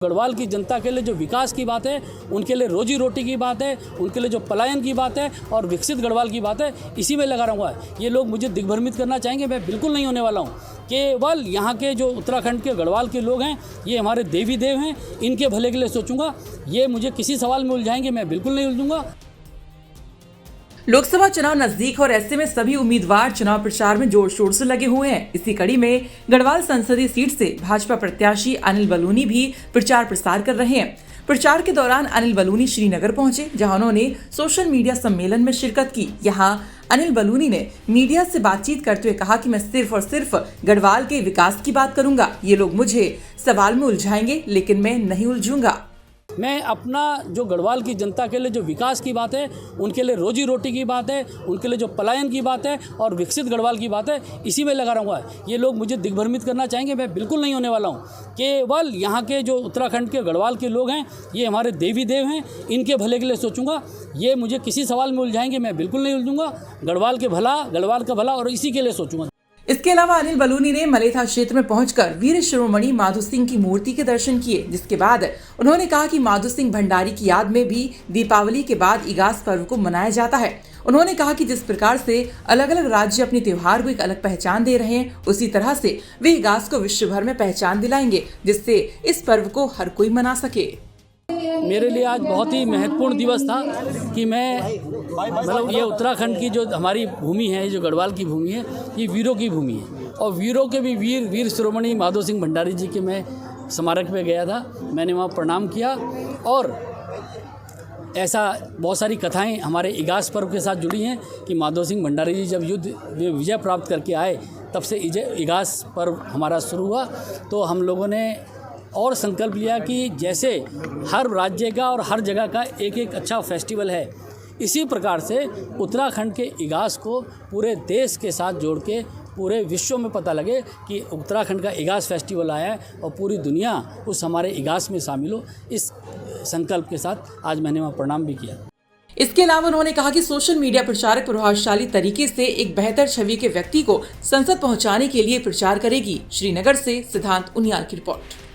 गढ़वाल की जनता के लिए जो विकास की बात है, उनके लिए रोजी रोटी की बात है, उनके लिए जो पलायन की बात है और विकसित गढ़वाल की बात है, इसी में लगा रहूँगा। ये लोग मुझे दिग्भ्रमित करना चाहेंगे, मैं बिल्कुल नहीं होने वाला हूँ। केवल यहाँ के जो उत्तराखंड के गढ़वाल के लोग हैं, ये हमारे देवी देव हैं, इनके भले के लिए सोचूंगा। ये मुझे किसी सवाल में उलझाएंगे, मैं बिल्कुल नहीं उलझूंगा। लोकसभा चुनाव नजदीक और ऐसे में सभी उम्मीदवार चुनाव प्रचार में जोर शोर से लगे हुए हैं। इसी कड़ी में गढ़वाल संसदीय सीट से भाजपा प्रत्याशी अनिल बलूनी भी प्रचार प्रसार कर रहे हैं। प्रचार के दौरान अनिल बलूनी श्रीनगर पहुंचे, जहां उन्होंने सोशल मीडिया सम्मेलन में शिरकत की। यहां अनिल बलूनी ने मीडिया से बातचीत करते हुए कहा कि मैं सिर्फ और सिर्फ गढ़वाल के विकास की बात करूंगा। ये लोग मुझे सवाल में उलझाएंगे, लेकिन मैं नहीं उलझूंगा। मैं अपना जो गढ़वाल की जनता के लिए जो विकास की बात है, उनके लिए रोजी रोटी की बात है, उनके लिए जो पलायन की बात है और विकसित गढ़वाल की बात है, इसी में लगा रहूँगा। ये लोग मुझे दिग्भ्रमित करना चाहेंगे, मैं बिल्कुल नहीं होने वाला हूँ। केवल यहाँ के जो उत्तराखंड के गढ़वाल के लोग हैं, ये हमारे देवी देव हैं, इनके भले के लिए सोचूंगा। ये मुझे किसी सवाल में उलझाएंगे, मैं बिल्कुल नहीं उलझूंगा। गढ़वाल का भला और इसी के लिए सोचूंगा। इसके अलावा अनिल बलूनी ने मलेथा क्षेत्र में पहुंचकर वीर शिरोमणि माधो सिंह की मूर्ति के दर्शन किए, जिसके बाद उन्होंने कहा कि माधो सिंह भंडारी की याद में भी दीपावली के बाद इगास पर्व को मनाया जाता है। उन्होंने कहा कि जिस प्रकार से अलग अलग राज्य अपने त्योहार को एक अलग पहचान दे रहे हैं, उसी तरह से वे इगास को विश्व भर में पहचान दिलाएंगे, जिससे इस पर्व को हर कोई मना सके। मेरे लिए आज बहुत ही महत्वपूर्ण दिवस था कि मैं मतलब ये उत्तराखंड की जो हमारी भूमि है, जो गढ़वाल की भूमि है, ये वीरों की भूमि है और वीरों के भी वीर शिरोमणि माधो सिंह भंडारी जी के मैं स्मारक पे गया था। मैंने वहाँ प्रणाम किया और ऐसा बहुत सारी कथाएं हमारे इगास पर्व के साथ जुड़ी हैं कि माधो सिंह भंडारी जी जब युद्ध में विजय प्राप्त करके आए, तब से इगास पर्व हमारा शुरू हुआ। तो हम लोगों ने और संकल्प लिया कि जैसे हर राज्य का और हर जगह का एक एक अच्छा फेस्टिवल है, इसी प्रकार से उत्तराखंड के इगास को पूरे देश के साथ जोड़ के पूरे विश्व में पता लगे कि उत्तराखंड का इगास फेस्टिवल आया है और पूरी दुनिया उस हमारे इगास में शामिल हो। इस संकल्प के साथ आज मैंने वहाँ प्रणाम भी किया। इसके अलावा उन्होंने कहा कि सोशल मीडिया प्रचारक प्रभावशाली तरीके से एक बेहतर छवि के व्यक्ति को संसद पहुंचाने के लिए प्रचार करेगी। श्रीनगर से सिद्धांत उनियाल की रिपोर्ट।